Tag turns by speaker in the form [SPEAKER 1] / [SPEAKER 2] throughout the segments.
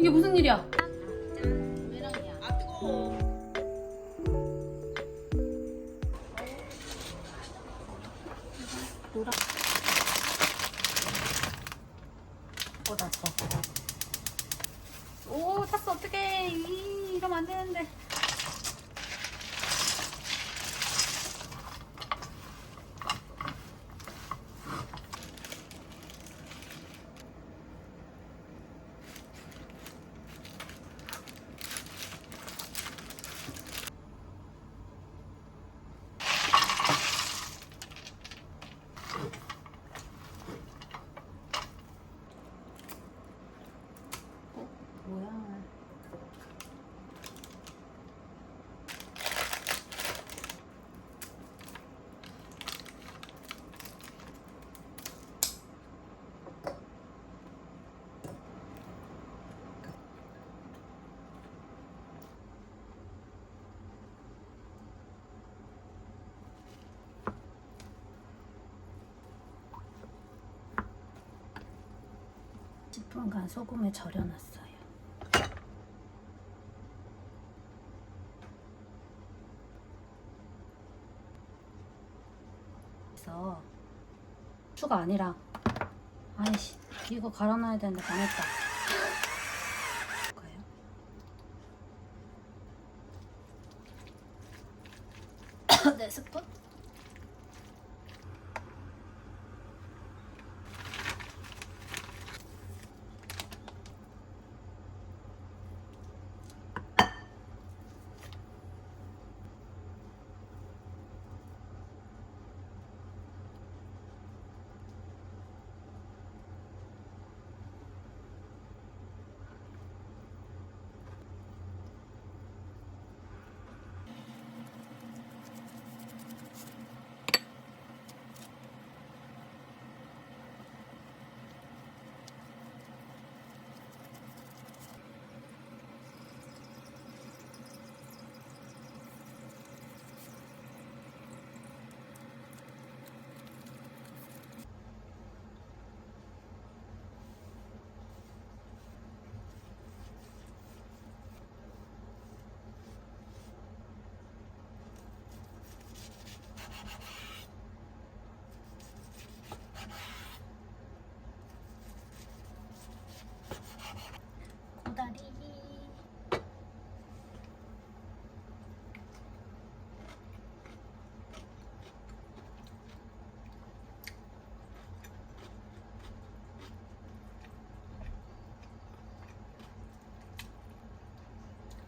[SPEAKER 1] 이게 무슨 일이야?
[SPEAKER 2] 메랑이야. 아 뜨거워.
[SPEAKER 1] 노라. tas어. 오, 탔어. 어떡해. 이러면 안 되는데. 뭐야? (10분간) 소금에 절여놨어요. 그래서 추가 아니라 아이씨 이거 갈아놔야 되는데 망했다. 네 스푼? 고다리.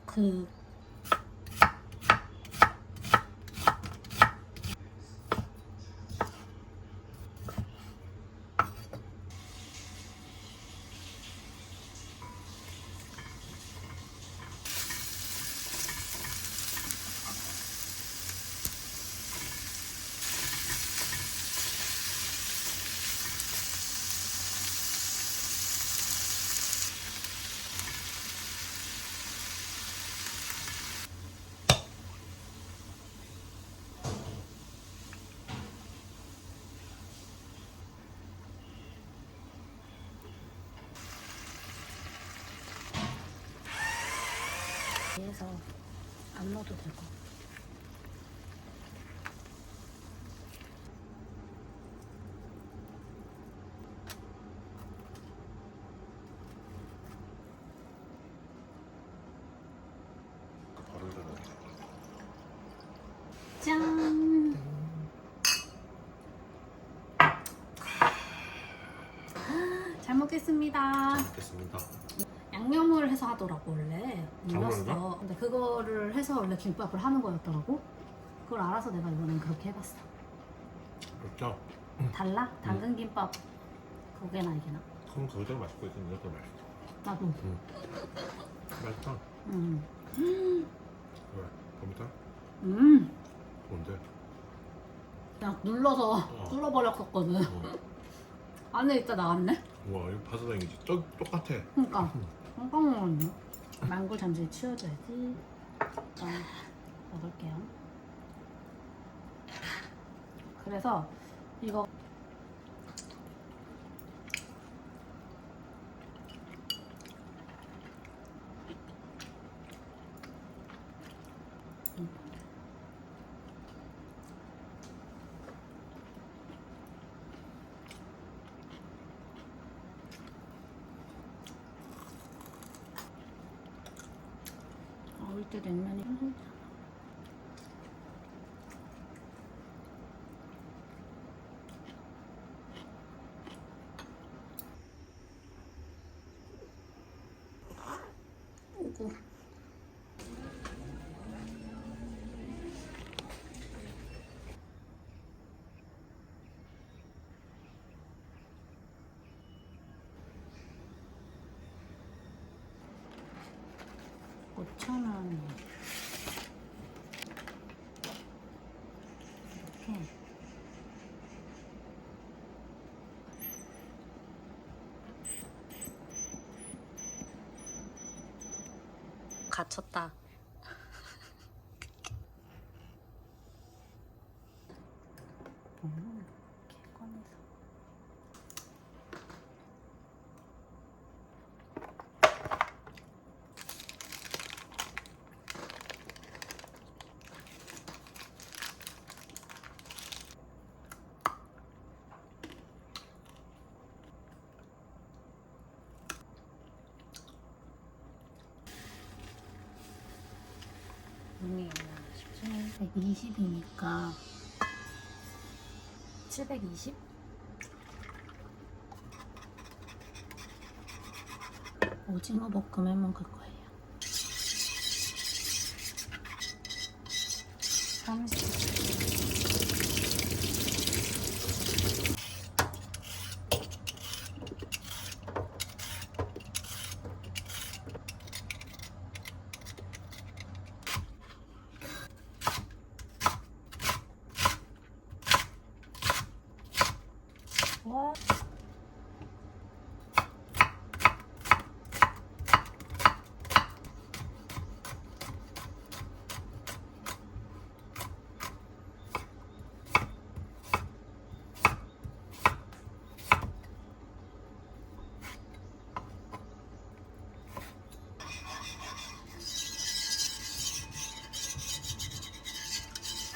[SPEAKER 1] 그 위에서 안 넣어도 되고.
[SPEAKER 3] 바로 일어나.
[SPEAKER 1] 짠. 잘 먹겠습니다.
[SPEAKER 3] 먹겠습니다.
[SPEAKER 1] 양념을 해서 하더라고 원래. 몰랐어.
[SPEAKER 3] 양념을요?
[SPEAKER 1] 근데 그거를 해서 원래 김밥을 하는 거였더라고. 그걸 알아서 내가 이번엔 그렇게 해봤어.
[SPEAKER 3] 그렇죠?
[SPEAKER 1] 달라? 당근 김밥 그게나 이게나.
[SPEAKER 3] 그럼 그거대로 맛있고 이건 이것도 맛있어.
[SPEAKER 1] 나도.
[SPEAKER 3] 맛있다. 왜? 컴퓨터? 뭔데?
[SPEAKER 1] 그냥 눌러서
[SPEAKER 3] 어.
[SPEAKER 1] 뚫어버렸었거든. 안에 있다 나왔네.
[SPEAKER 3] 우와 이거 파스타행이지. 똑같아.
[SPEAKER 1] 그러니까 깜짝 놀랐네. 망고 잠시 치워줘야지. 자, 먹을게요. 그래서 이거 때 냉면이 힘들잖아. 오고. (5,000원) 이렇게 갇혔다. 이렇게 꺼내서 용이 얼마나 싶지? 120이니까 720? 오징어 볶음 해 먹을 거예요. 30. 와.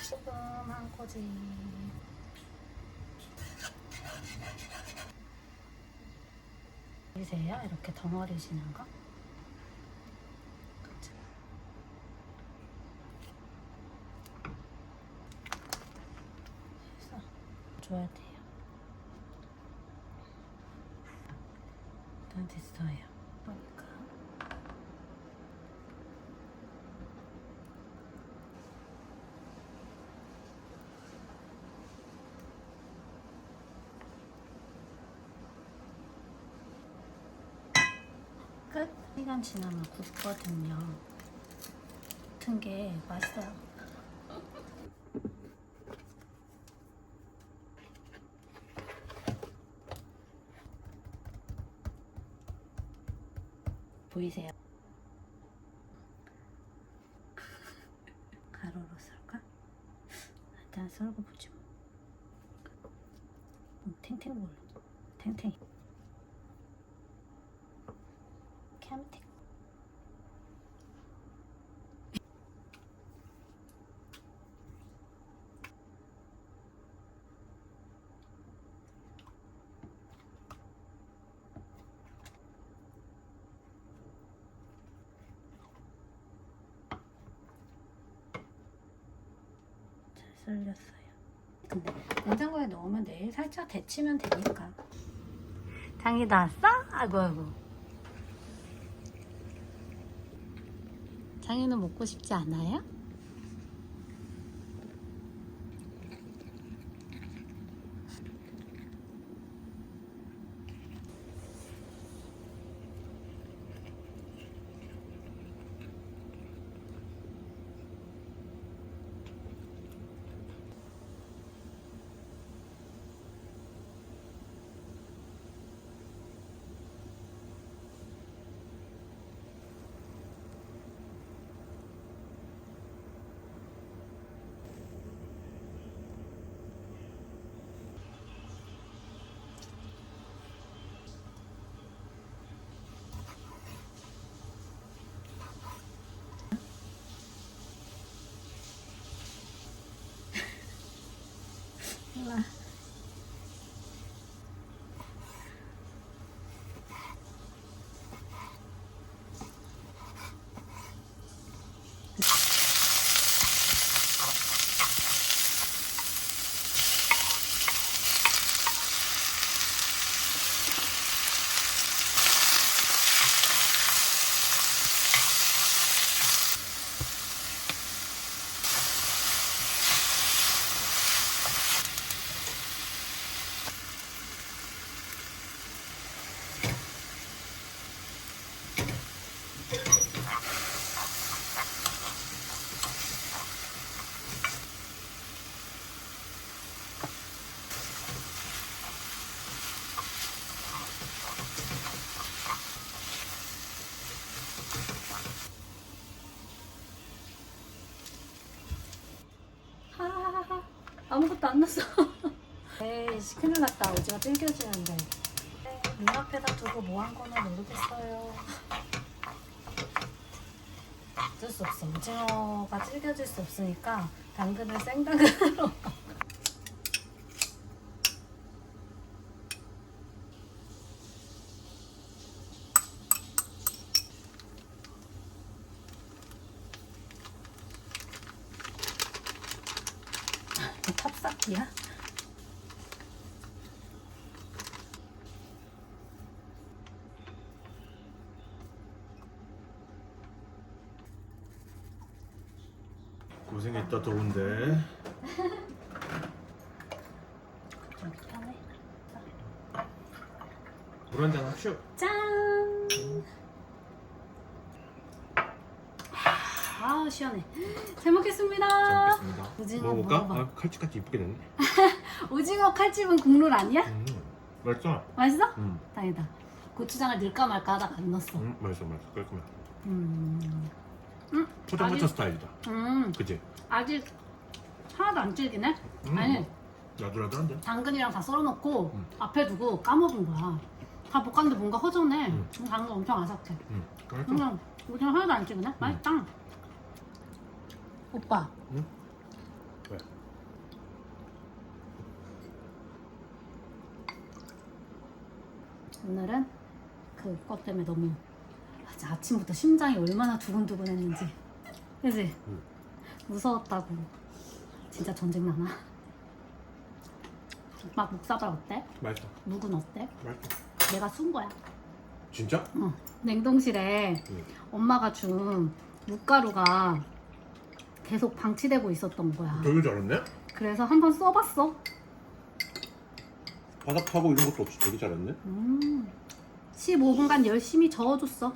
[SPEAKER 1] 소금 한 꼬지. 보이세요? 이렇게 덩어리 지는 거? 그쵸? 그래서 줘야 돼요. 일단 됐어요. 그러니까 끝! 시간 지나면 굳거든요. 붙은 게 맛있어요. 보이세요? 가로로 썰까? 일단 썰고 보지 뭐. 탱탱 볼로. 탱탱. 캠팅. 잘 썰렸어요. 근데 냉장고에 넣으면 내일 살짝 데치면 되니까. 장이 나왔어? 아이고 아이고. 장이는 먹고 싶지 않아요? 몰라. 안 났어. 에이씨, 큰일 났다. 오징어 질겨지는데. 눈앞에다 두고 뭐 한 거나 모르겠어요. 어쩔 수 없어. 오징어가 질겨질 수 없으니까 당근을 생당근으로. 탑쌓기야?
[SPEAKER 3] 고생했다 더운데.
[SPEAKER 1] 좀 편해.
[SPEAKER 3] 물 한잔 합시오.
[SPEAKER 1] 짠! 아 시원해. 잘 먹겠습니다.
[SPEAKER 3] 잘 먹겠습니다.
[SPEAKER 1] 오징어
[SPEAKER 3] 먹어볼까?
[SPEAKER 1] 먹어봐.
[SPEAKER 3] 아, 칼집같이 이쁘게 됐네.
[SPEAKER 1] 오징어 칼집은 국룰 아니야?
[SPEAKER 3] 맛있어.
[SPEAKER 1] 맛있어?
[SPEAKER 3] 음.
[SPEAKER 1] 다행이다. 고추장을 넣을까 말까 하다가 안 넣었어.
[SPEAKER 3] 맛있어 깔끔해.
[SPEAKER 1] 음.
[SPEAKER 3] 포장마차
[SPEAKER 1] 아직-
[SPEAKER 3] 스타일이다.
[SPEAKER 1] 음.
[SPEAKER 3] 그치?
[SPEAKER 1] 아직 하나도 안 질기네? 아니
[SPEAKER 3] 야들야들한데?
[SPEAKER 1] 당근이랑 다 썰어놓고
[SPEAKER 3] 음.
[SPEAKER 1] 앞에 두고 까먹은 거야. 다 볶았는데 뭔가 허전해.
[SPEAKER 3] 음.
[SPEAKER 1] 당근 엄청 아삭해.
[SPEAKER 3] 맛있어.
[SPEAKER 1] 그냥 오징어 하나도 안 질기네? 맛있다. 오빠.
[SPEAKER 3] 응? 왜?
[SPEAKER 1] 오늘은 그것 때문에 너무 진짜 아침부터 심장이 얼마나 두근두근했는지. 그지?
[SPEAKER 3] 응.
[SPEAKER 1] 무서웠다고. 진짜 전쟁 나나? 오빠 묵사발 어때?
[SPEAKER 3] 맛있어.
[SPEAKER 1] 묵은 어때?
[SPEAKER 3] 맛있어.
[SPEAKER 1] 내가 순 거야.
[SPEAKER 3] 진짜?
[SPEAKER 1] 냉동실에
[SPEAKER 3] 응.
[SPEAKER 1] 엄마가 준 묵가루가 계속 방치되고 있었던 거야.
[SPEAKER 3] 되게 잘했네?
[SPEAKER 1] 그래서 한번 써봤어.
[SPEAKER 3] 바삭하고 이런 것도 없이 되게 잘했네?
[SPEAKER 1] 15분간 열심히 저어줬어.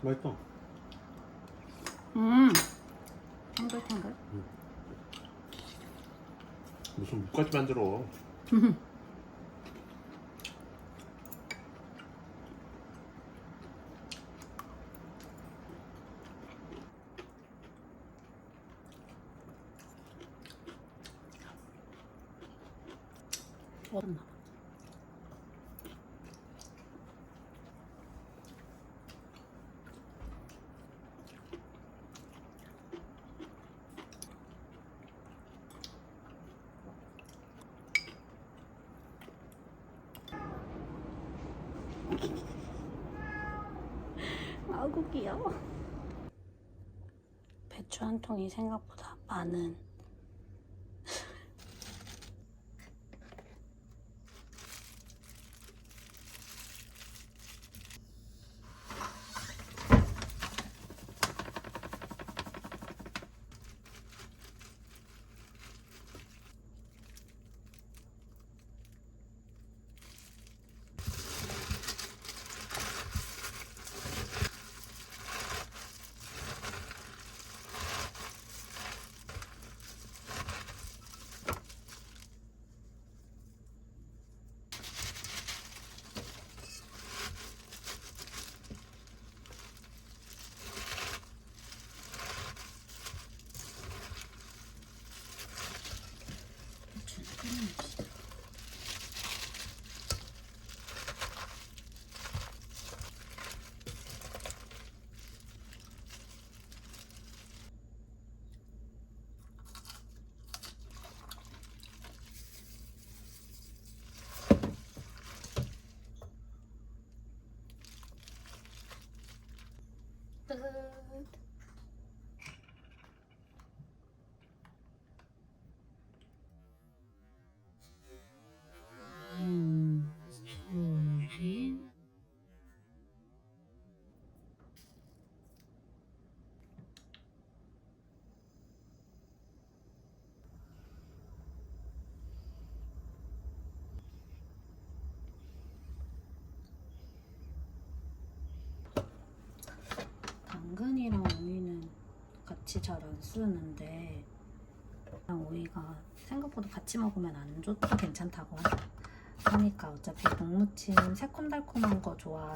[SPEAKER 3] 맛있어.
[SPEAKER 1] 탱글탱글.
[SPEAKER 3] 무슨 묵까지 만들어.
[SPEAKER 1] 어렵나 봐. 아이고 귀여워. 배추 한 통이 생각보다 많은. 배추는 끊임없이. 끝. 당근이랑 오이는 같이 잘 안 쓰는데 오이가 생각보다 같이 먹으면 안 좋다 괜찮다고 하니까 어차피 동무침 새콤달콤한 거 좋아하는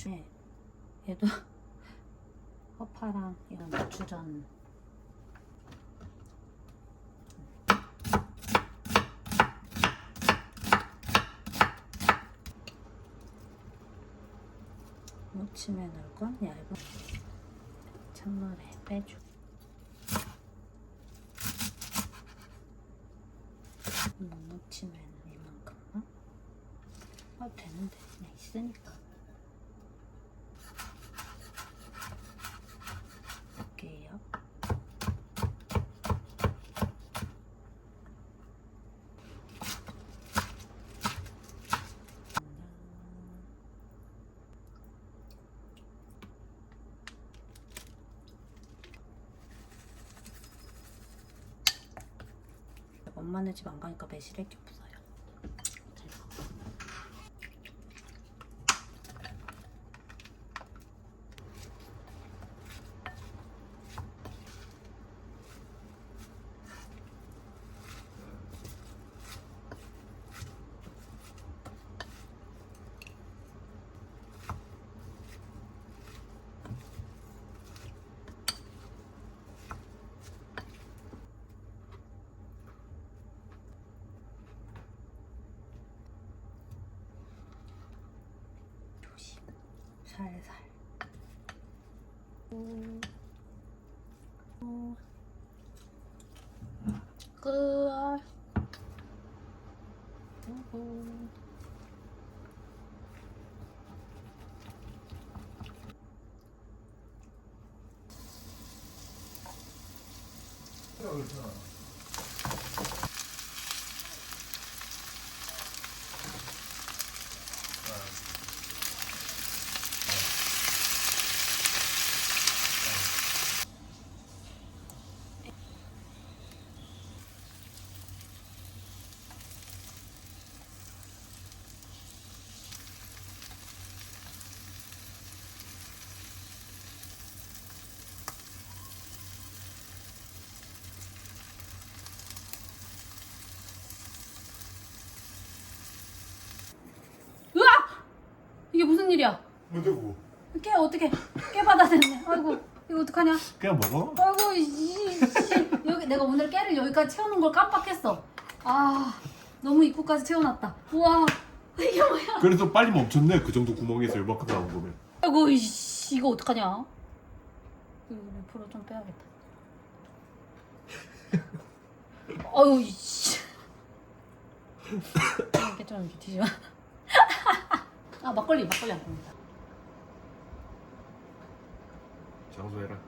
[SPEAKER 1] 고추에 얘도 허파랑 이런 고추전. 무침에 넣을 건 얇은 찬물에 빼주고 무침에는 이만큼만 되는데 그냥 있으니까 볼게요. 엄마네 집 안 가니까 매실할 게 없어요. 살살. 끝. 이게 무슨 일이야?
[SPEAKER 3] 뭔데 그거?
[SPEAKER 1] 깨 어떻게? 깨 받아냈네. 아이고 이거 어떡하냐?
[SPEAKER 3] 그냥 먹어?
[SPEAKER 1] 아이고 여기 내가 오늘 깨를 여기까지 채우는 걸 깜빡했어. 아 너무 입구까지 채워놨다. 우와 이게 뭐야?
[SPEAKER 3] 그래도 빨리 멈췄네. 그 정도 구멍에서 이만큼 나온 거면.
[SPEAKER 1] 아이고 이거 어떡하냐? 이거 옆으로 좀 빼야겠다. 아유 이씨. 이렇게 좀 이렇게 뒤집어. 아 막걸리 안 됩니다.
[SPEAKER 3] 장소해라.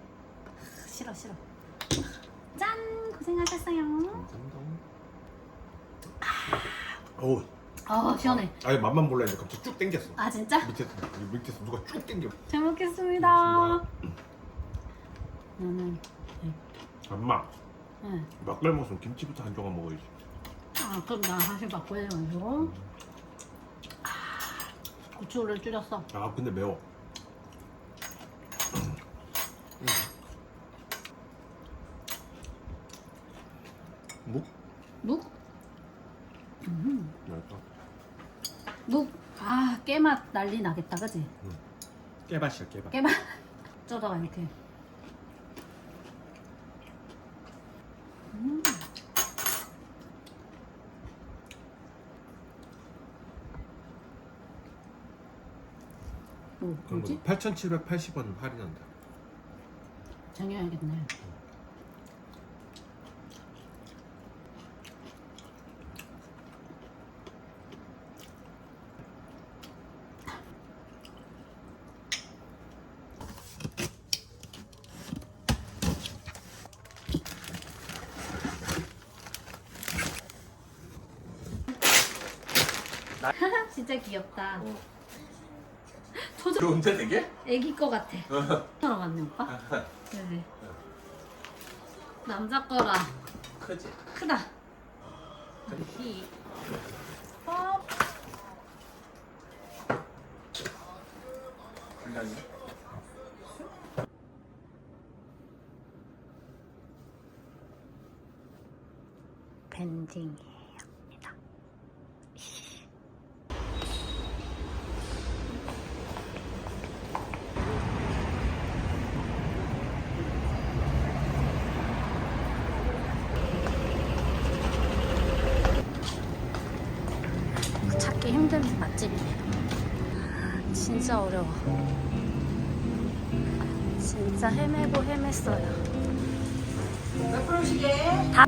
[SPEAKER 1] 싫어. 짠 고생하셨어요.
[SPEAKER 3] 어우.
[SPEAKER 1] 아 시원해.
[SPEAKER 3] 아니 맛만 몰라 했는데 갑자기 쭉 땡겼어.
[SPEAKER 1] 아 진짜?
[SPEAKER 3] 밑에서 누가 쭉 땡겨.
[SPEAKER 1] 잘 먹겠습니다. 나는
[SPEAKER 3] 엄마
[SPEAKER 1] 네.
[SPEAKER 3] 막걸리 먹으면 김치부터 한 조각 먹어야지.
[SPEAKER 1] 아 그럼 나 사실 막걸리 마시고 고추를 줄였어.
[SPEAKER 3] 아 근데 매워. 묵?
[SPEAKER 1] 묵?
[SPEAKER 3] 맛있다.
[SPEAKER 1] 묵. 아 깨맛 난리 나겠다 그지?
[SPEAKER 3] 깨밭이야 깨밭.
[SPEAKER 1] 깨맛. 어쩌다가 이렇게. 뭐지?
[SPEAKER 3] 8,780원 할인한다.
[SPEAKER 1] 쟁여야겠네. 진짜 귀엽다.
[SPEAKER 3] 그 언제 되게?
[SPEAKER 1] 애기 거 같아. 사람 맞네 오빠? 그래. 남자 거라.
[SPEAKER 3] 크지?
[SPEAKER 1] 크다. 이. ป๊
[SPEAKER 3] 분량이?
[SPEAKER 1] 밴딩이에요. 진짜 어려워. 진짜 헤매고 헤맸어요.
[SPEAKER 2] 몇 프로시게? 아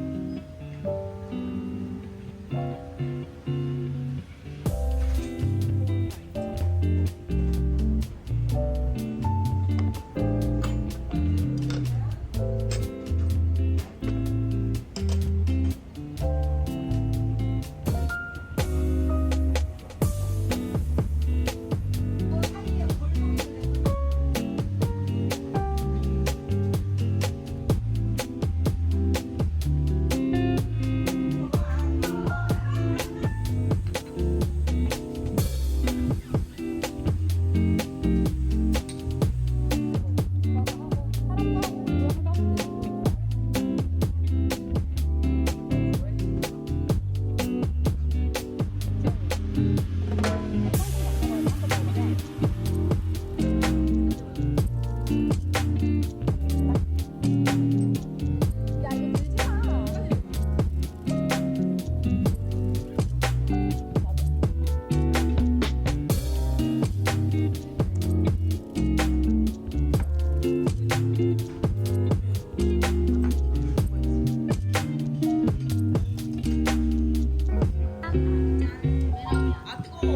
[SPEAKER 2] 뜨거워.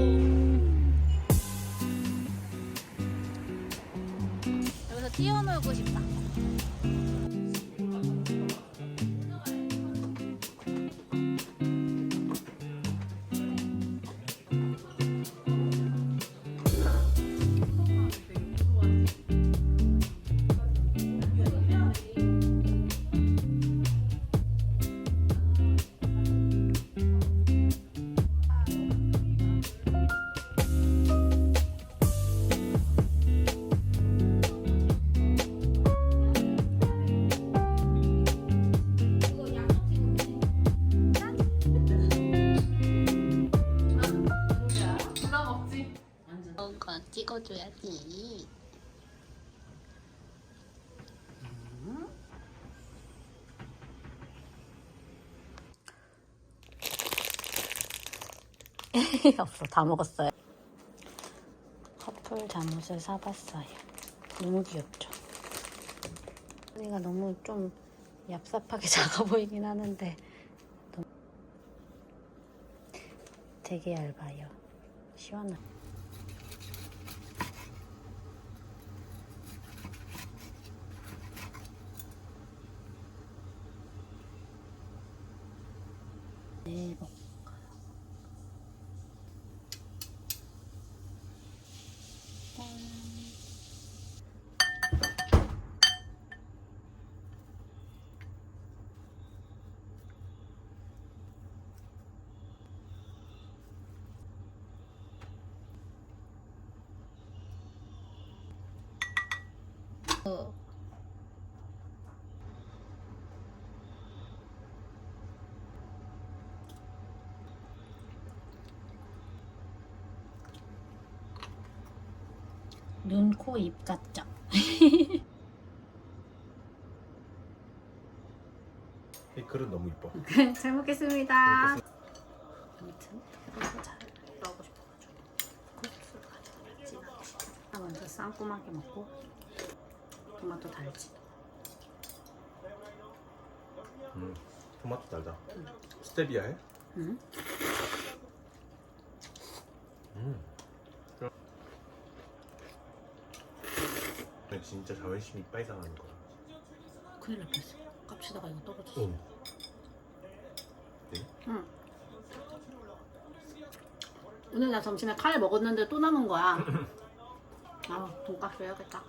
[SPEAKER 1] 여기서 뛰어놀고 싶다. 뭔가 찍어줘야지. 없어, 다 먹었어요. 커플 잠옷을 사봤어요. 너무 귀엽죠? 언니가 너무 좀 얍삽하게 작아 보이긴 하는데 되게 얇아요. 시원해. 대박. 눈, 코, 입 같죠?
[SPEAKER 3] 이 그릇 너무 이뻐.
[SPEAKER 1] 잘 먹겠습니다. 아무튼 이거 잘 넣고 싶어가지고 국수를 가져가야지. 먼저 쌈꼬맣게 먹고 토마토 달지.
[SPEAKER 3] 토마토 달다. 스테비아 해?
[SPEAKER 1] 응?
[SPEAKER 3] 진짜 자존심이 빨상하는 거야.
[SPEAKER 1] 큰일 날 뻔했어. 깝치다가 이거 떨어졌어.
[SPEAKER 3] 응. 네?
[SPEAKER 1] 응. 오늘 나 점심에 카레 먹었는데 또 남은 거야. 아, 돈가스 해야겠다.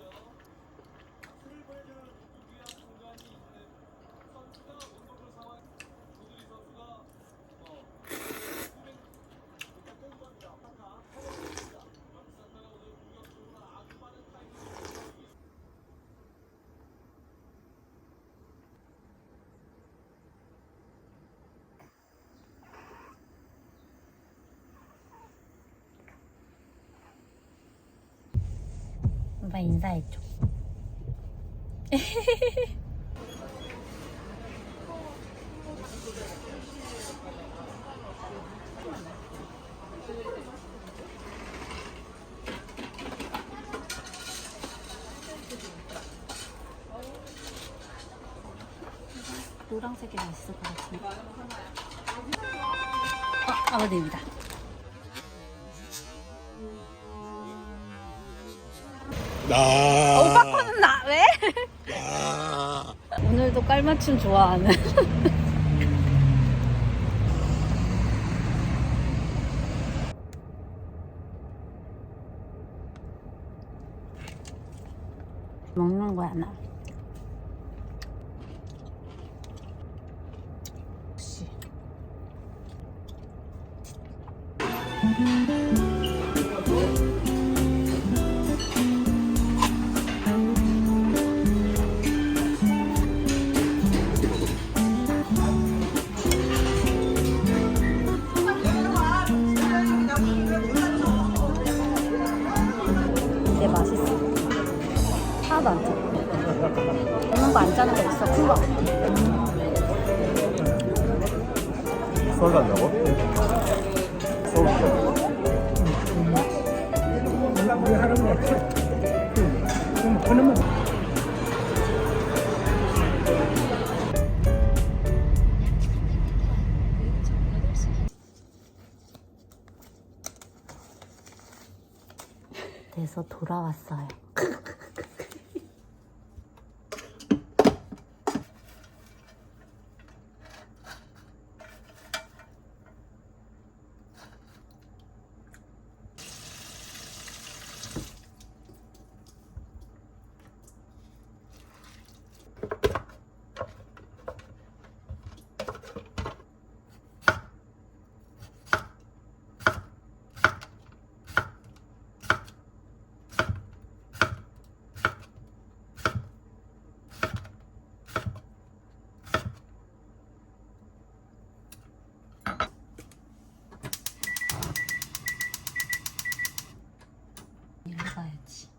[SPEAKER 1] 오빠 인사해줘. 노란색이 맛있을 것 같은데. 아버님이다. 오빠 거는 나 왜? 오늘도 깔맞춤 좋아하는. 먹는 거야 나. 씨. 되게 맛있어. 하나도 안 짜. 먹는 거 안 짜는 거 있어, 큰 거.
[SPEAKER 3] 썰 간다고? 썰.
[SPEAKER 1] 돼서 돌아왔어요. 일로 가야지.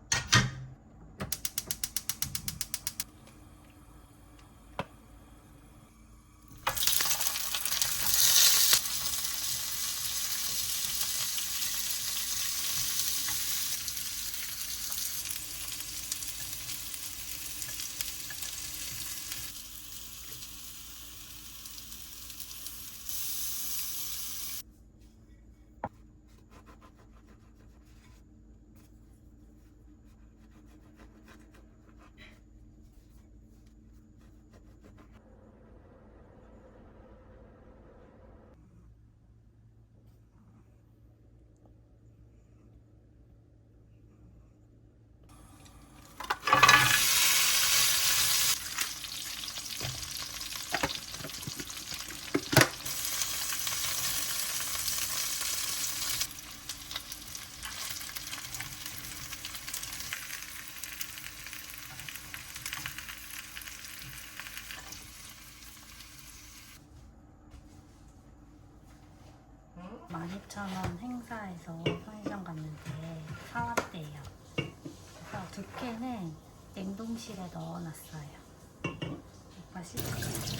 [SPEAKER 1] 만 2,000원 행사에서 편의점 갔는데 사왔대요. 그래서 2캔은 냉동실에 넣어놨어요. 오빠 씻을게요.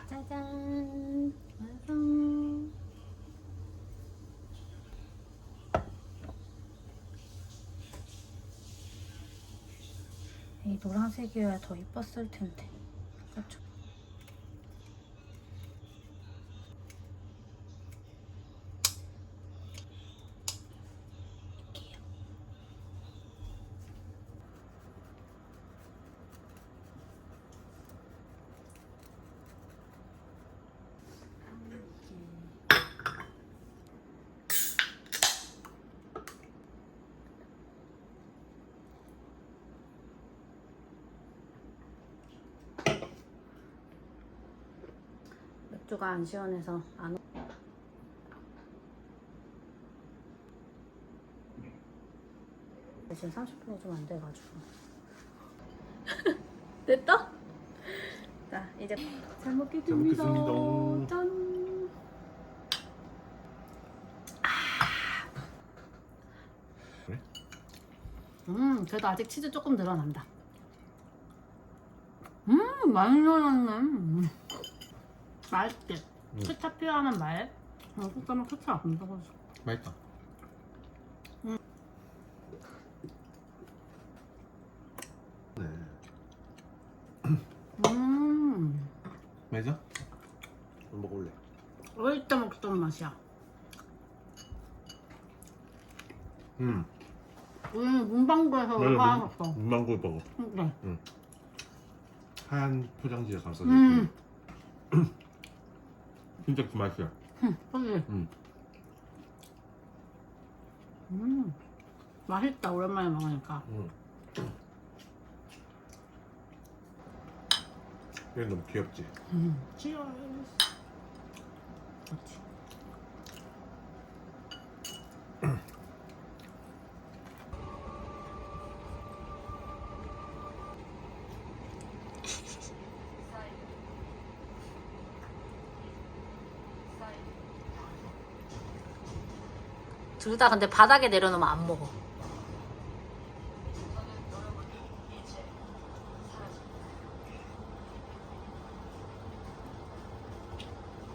[SPEAKER 1] 짜잔! 완성! 이 노란색이어야 더 이뻤을 텐데. 그렇죠? 맥주가 안 시원해서 안. 지금 30분이 좀 안 돼가지고. 됐다? 자, 이제 잘 먹겠습니다.
[SPEAKER 3] 잘 먹겠습니다.
[SPEAKER 1] 짠.
[SPEAKER 3] 그래?
[SPEAKER 1] 그래도 아직 치즈 조금 늘어난다. 많이 늘어났네. 맛있지? 케찹 필요하면 말. 국자면 케찹 안 먹어서.
[SPEAKER 3] 맛있다. 네. 맛있어? 먹어볼래?
[SPEAKER 1] 어릴 때 먹던 맛이야. 우리는 문방구에서 이거 하셨어.
[SPEAKER 3] 문방구 먹어.
[SPEAKER 1] 네.
[SPEAKER 3] 하얀 포장지에 가서 진짜 그 맛이야.
[SPEAKER 1] 그치? 맛있다, 오랜만에 먹으니까.
[SPEAKER 3] 얘 너무 귀엽지?
[SPEAKER 1] 치얼. 그렇지. 둘 다 근데 바닥에 내려놓으면 안 먹어.